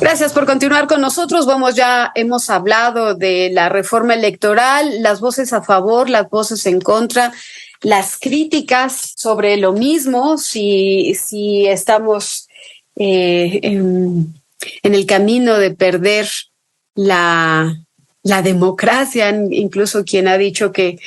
Gracias por continuar con nosotros. Hemos hablado de la reforma electoral, las voces a favor, las voces en contra, las críticas sobre lo mismo, si estamos en el camino de perder la democracia, incluso quien ha dicho que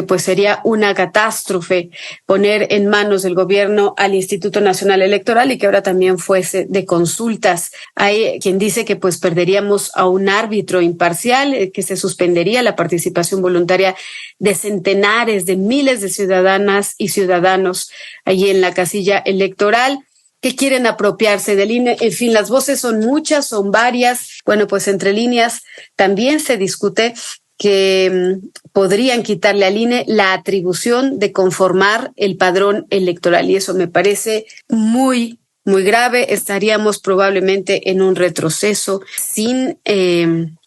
pues sería una catástrofe poner en manos del gobierno al Instituto Nacional Electoral y que ahora también fuese de consultas. Hay quien dice que pues perderíamos a un árbitro imparcial, que se suspendería la participación voluntaria de centenares de miles de ciudadanas y ciudadanos allí en la casilla electoral, que quieren apropiarse del INE. En fin, las voces son muchas, son varias. Bueno, pues entre líneas también se discute que podrían quitarle al INE la atribución de conformar el padrón electoral. Y eso me parece muy grave. Estaríamos probablemente en un retroceso sin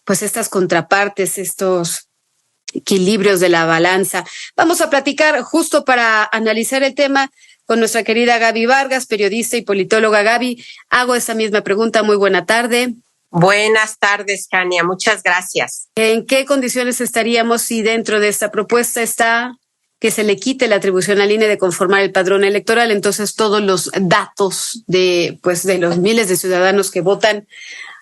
pues estas contrapartes, estos equilibrios de la balanza. Vamos a platicar justo para analizar el tema con nuestra querida Gaby Vargas, periodista y politóloga. Gaby, hago esa misma pregunta. Muy buena tarde. Buenas tardes, Jania. Muchas gracias. ¿En qué condiciones estaríamos si dentro de esta propuesta está que se le quite la atribución al INE de conformar el padrón electoral? Entonces, todos los datos de los miles de ciudadanos que votan,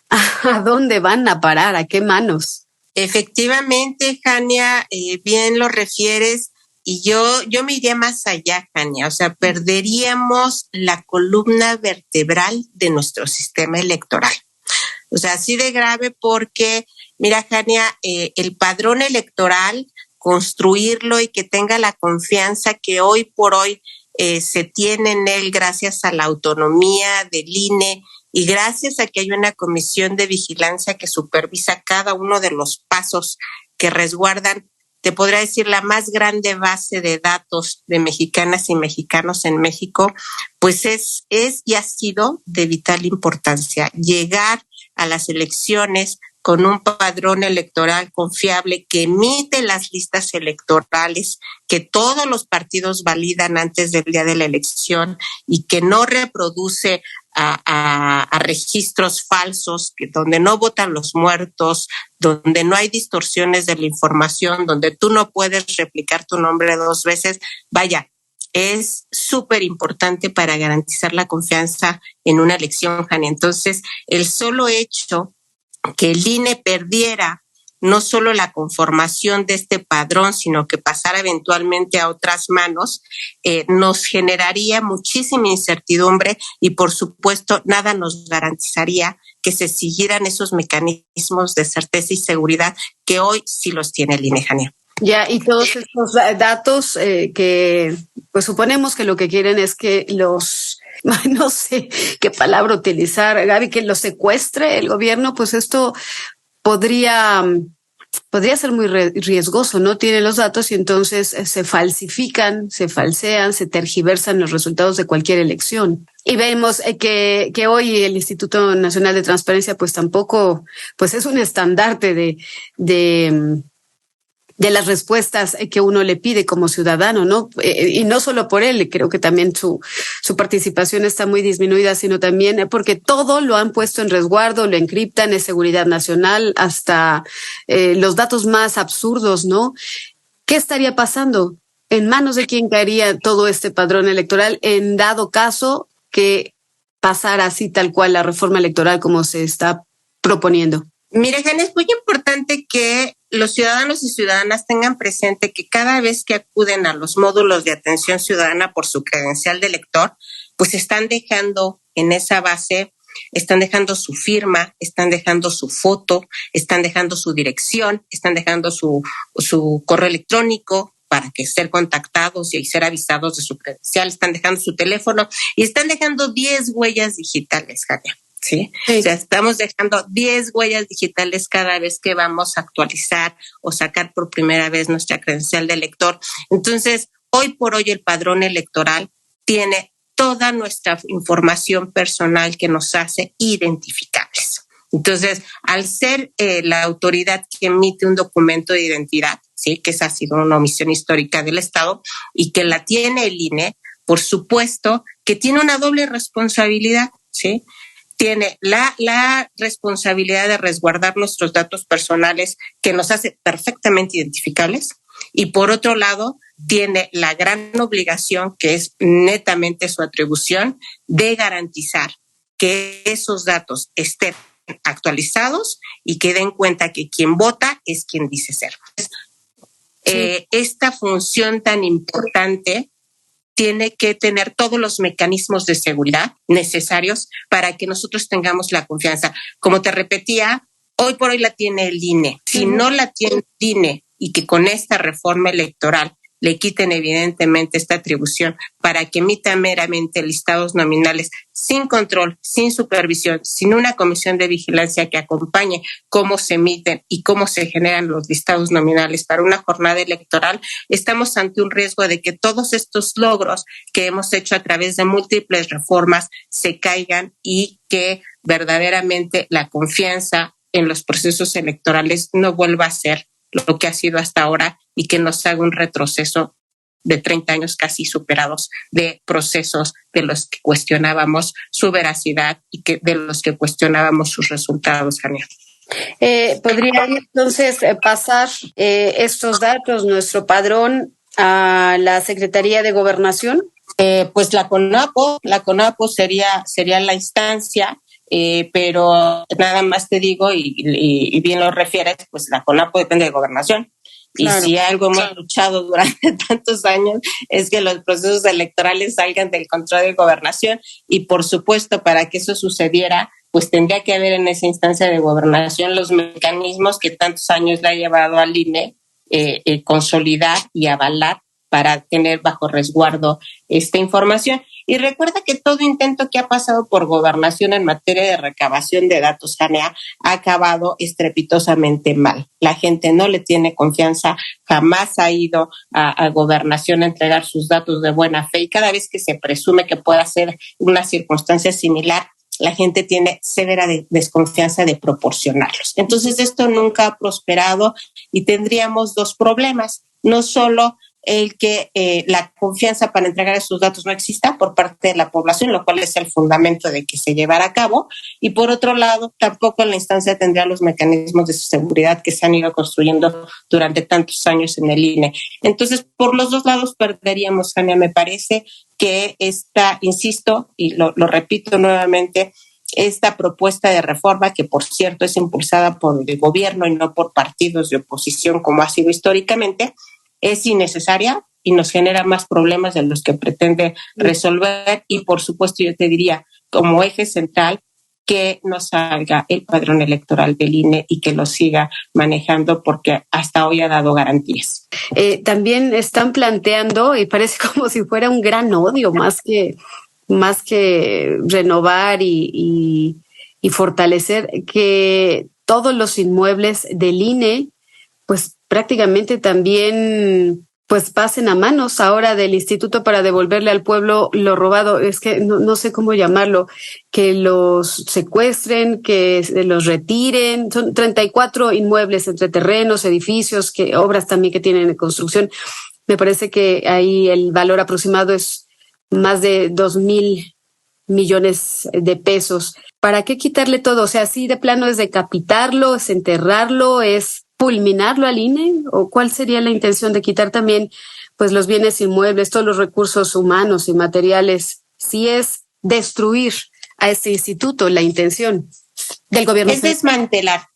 ¿a dónde van a parar? ¿A qué manos? Efectivamente, Jania, bien lo refieres. Y yo me iría más allá, Jania. O sea, perderíamos la columna vertebral de nuestro sistema electoral. O sea, así de grave porque, mira, Jania, el padrón electoral, construirlo y que tenga la confianza que hoy por hoy se tiene en él gracias a la autonomía del INE y gracias a que hay una comisión de vigilancia que supervisa cada uno de los pasos que resguardan, te podría decir, la más grande base de datos de mexicanas y mexicanos en México, pues es y ha sido de vital importancia llegar a las elecciones con un padrón electoral confiable que emite las listas electorales que todos los partidos validan antes del día de la elección y que no reproduce a registros falsos, donde no votan los muertos, donde no hay distorsiones de la información, donde tú no puedes replicar tu nombre 2 veces. Vaya, es súper importante para garantizar la confianza en una elección, Jania. Entonces, el solo hecho que el INE perdiera no solo la conformación de este padrón, sino que pasara eventualmente a otras manos, nos generaría muchísima incertidumbre y, por supuesto, nada nos garantizaría que se siguieran esos mecanismos de certeza y seguridad que hoy sí los tiene el INE, Jania. Ya, y todos estos datos que, pues suponemos que lo que quieren es que no sé qué palabra utilizar, Gaby, que los secuestre el gobierno, pues esto podría ser muy riesgoso, ¿no? Tiene los datos y entonces se falsifican, se falsean, se tergiversan los resultados de cualquier elección. Y vemos que hoy el Instituto Nacional de Transparencia pues tampoco, pues es un estandarte de las respuestas que uno le pide como ciudadano, ¿no? Y no solo por él, creo que también su participación está muy disminuida, sino también porque todo lo han puesto en resguardo, lo encriptan, es seguridad nacional, hasta los datos más absurdos, ¿no? ¿Qué estaría pasando? ¿En manos de quién caería todo este padrón electoral en dado caso que pasara así tal cual la reforma electoral como se está proponiendo? Mira, Jane, es muy importante que los ciudadanos y ciudadanas tengan presente que cada vez que acuden a los módulos de atención ciudadana por su credencial de elector, pues están dejando en esa base, están dejando su firma, están dejando su foto, están dejando su dirección, están dejando su correo electrónico para que ser contactados y ser avisados de su credencial, están dejando su teléfono y están dejando 10 huellas digitales, Javier. ¿Sí? Sí. O sea, estamos dejando 10 huellas digitales cada vez que vamos a actualizar o sacar por primera vez nuestra credencial de elector. Entonces, hoy por hoy el padrón electoral tiene toda nuestra información personal que nos hace identificables. Entonces, al ser la autoridad que emite un documento de identidad, ¿sí? Que esa ha sido una omisión histórica del Estado y que la tiene el INE, por supuesto que tiene una doble responsabilidad, ¿sí? tiene la responsabilidad de resguardar nuestros datos personales, que nos hace perfectamente identificables, y por otro lado tiene la gran obligación, que es netamente su atribución, de garantizar que esos datos estén actualizados y que den cuenta que quien vota es quien dice ser. Esta función tan importante tiene que tener todos los mecanismos de seguridad necesarios para que nosotros tengamos la confianza. Como te repetía, hoy por hoy la tiene el INE. Si no la tiene el INE y que con esta reforma electoral le quiten evidentemente esta atribución para que emita meramente listados nominales sin control, sin supervisión, sin una comisión de vigilancia que acompañe cómo se emiten y cómo se generan los listados nominales para una jornada electoral, estamos ante un riesgo de que todos estos logros que hemos hecho a través de múltiples reformas se caigan y que verdaderamente la confianza en los procesos electorales no vuelva a ser lo que ha sido hasta ahora y que nos haga un retroceso de 30 años casi superados de procesos de los que cuestionábamos su veracidad y de los que cuestionábamos sus resultados, Jania. ¿Podría entonces pasar estos datos, nuestro padrón, a la Secretaría de Gobernación? Pues la CONAPO sería la instancia. Pero nada más te digo, y bien lo refieres, pues la CONAPO depende de Gobernación. Claro, y si algo hemos luchado durante tantos años es que los procesos electorales salgan del control de Gobernación, y por supuesto para que eso sucediera pues tendría que haber en esa instancia de Gobernación los mecanismos que tantos años le ha llevado al INE consolidar y avalar para tener bajo resguardo esta información. Y recuerda que todo intento que ha pasado por Gobernación en materia de recabación de datos, Jania, ha acabado estrepitosamente mal. La gente no le tiene confianza, jamás ha ido a Gobernación a entregar sus datos de buena fe, y cada vez que se presume que pueda ser una circunstancia similar, la gente tiene severa desconfianza de proporcionarlos. Entonces esto nunca ha prosperado y tendríamos dos problemas. No solo el que la confianza para entregar esos datos no exista por parte de la población, lo cual es el fundamento de que se llevara a cabo, y por otro lado, tampoco la instancia tendría los mecanismos de seguridad que se han ido construyendo durante tantos años en el INE. Entonces, por los dos lados perderíamos, Jania. Me parece que insisto, y lo repito nuevamente, esta propuesta de reforma, que por cierto es impulsada por el gobierno y no por partidos de oposición como ha sido históricamente, es innecesaria y nos genera más problemas de los que pretende resolver. Y por supuesto yo te diría, como eje central, que no salga el padrón electoral del INE y que lo siga manejando, porque hasta hoy ha dado garantías. También están planteando, y parece como si fuera un gran odio, más que renovar y fortalecer, que todos los inmuebles del INE pues prácticamente también pues pasen a manos ahora del instituto para devolverle al pueblo lo robado. Es que no sé cómo llamarlo, que los secuestren, que los retiren. Son 34 inmuebles entre terrenos, edificios, obras también que tienen en construcción. Me parece que ahí el valor aproximado es más de 2,000 millones de pesos. ¿Para qué quitarle todo? O sea, ¿sí de plano es decapitarlo, es enterrarlo, es fulminarlo al INE? ¿O cuál sería la intención de quitar también pues los bienes inmuebles, todos los recursos humanos y materiales? Si es destruir a este instituto, la intención del gobierno. Es desmantelar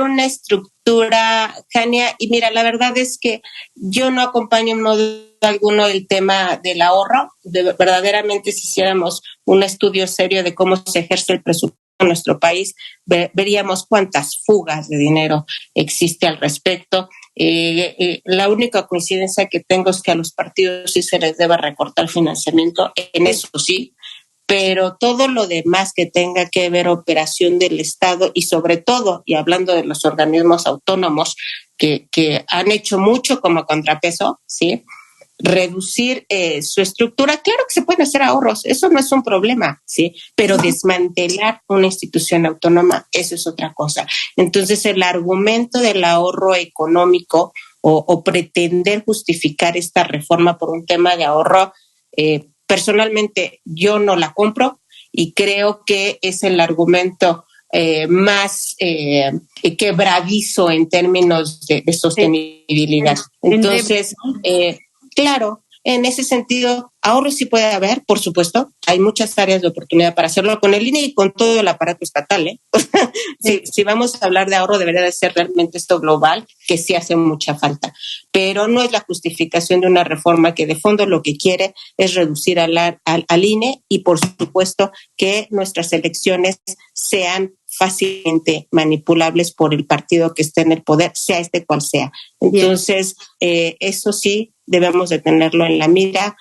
una estructura, Jania. Y mira, la verdad es que yo no acompaño en modo alguno el tema del ahorro. Verdaderamente, si hiciéramos un estudio serio de cómo se ejerce el presupuesto en nuestro país, veríamos cuántas fugas de dinero existe al respecto. La única coincidencia que tengo es que a los partidos sí se les debe recortar financiamiento, en eso sí, pero todo lo demás que tenga que ver operación del Estado, y sobre todo, y hablando de los organismos autónomos que han hecho mucho como contrapeso, ¿sí?, reducir su estructura. Claro que se pueden hacer ahorros, eso no es un problema, ¿sí? Pero desmantelar una institución autónoma, eso es otra cosa. Entonces, el argumento del ahorro económico o pretender justificar esta reforma por un tema de ahorro, personalmente yo no la compro. y creo que es el argumento más quebradizo en términos de sostenibilidad. Entonces, claro, en ese sentido, ahorro sí puede haber, por supuesto. Hay muchas áreas de oportunidad para hacerlo con el INE y con todo el aparato estatal. Si vamos a hablar de ahorro, debería de ser realmente esto global, que sí hace mucha falta. Pero no es la justificación de una reforma que de fondo lo que quiere es reducir al INE y, por supuesto, que nuestras elecciones sean fácilmente manipulables por el partido que esté en el poder, sea este cual sea. Entonces, eso sí debemos de tenerlo en la mira,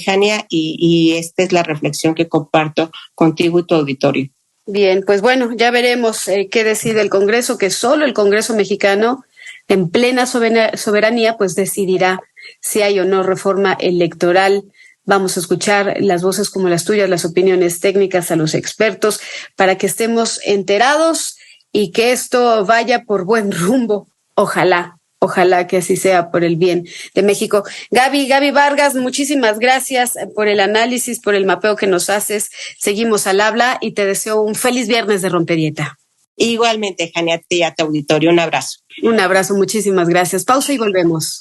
Jania, y esta es la reflexión que comparto contigo y tu auditorio. Bien, pues bueno, ya veremos qué decide el Congreso, que solo el Congreso mexicano, en plena soberanía, pues decidirá si hay o no reforma electoral. Vamos a escuchar las voces como las tuyas, las opiniones técnicas a los expertos, para que estemos enterados y que esto vaya por buen rumbo. Ojalá que así sea por el bien de México. Gaby Vargas, muchísimas gracias por el análisis, por el mapeo que nos haces. Seguimos al habla y te deseo un feliz viernes de Rompedieta. Igualmente, Jania, a ti y a tu auditorio. Un abrazo. Un abrazo, muchísimas gracias. Pausa y volvemos.